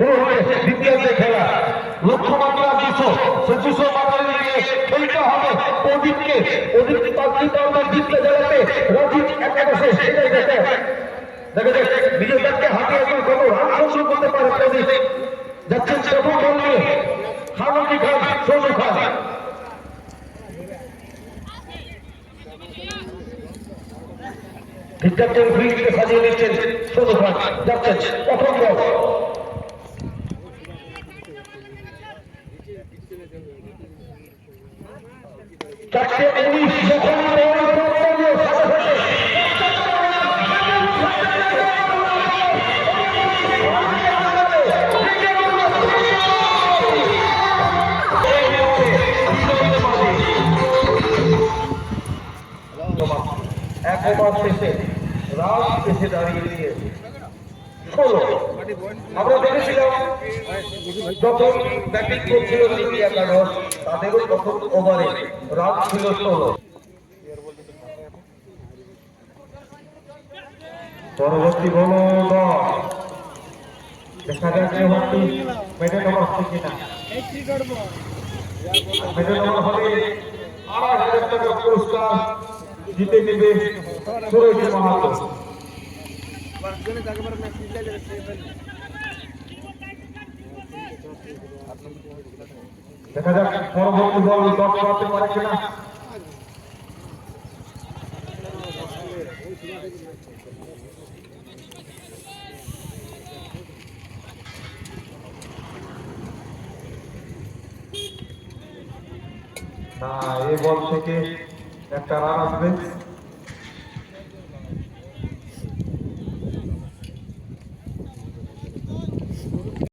শুরু হয়েছে দ্বিতীয় যে খেলা, লক্ষ্যমাত্রা 200, সে 200 মাত্রা নিয়ে খেলতে হবে প্রদীপকে। প্রদীপ পাঁচটি আমরা জিততে জানাতে রাজিত একাদশে সেটাই দেখে দেখা যাক নিজের ব্যাটকে হাতে এখন কত রান সংগ্রহ করতে পারে প্রদীপ। যাচ্ছেন প্রথম বল নিয়ে হারমতি খান, সোনু খান। ঠিকঠাক ফিল্ডকে সাজিয়ে নিচ্ছেন সোনু খান, যাচ্ছেন প্রথম বল। চারটে 19 যখন এক ওভার শেষে রাজ এসে দাঁড়িয়ে দিয়ে 16। আমরা দেখেছিলাম যখন ব্যাটিং করছিল দিল্লি একাদশ, তাদেরও প্রথম ওভারে রান ছিল 16। পরবর্তী বল দেখা যাচ্ছে ওভারটি মেডেল ওভার হচ্ছে কিনা। মেডেল ওভার হবে 8,000 টাকা পুরস্কার জিতে নেবে সুরেশ মাহাতো। দেখা যাক পরবর্তী বল ডট করতে পারে কিনা। না, এই বল থেকে একটা রান আসবে।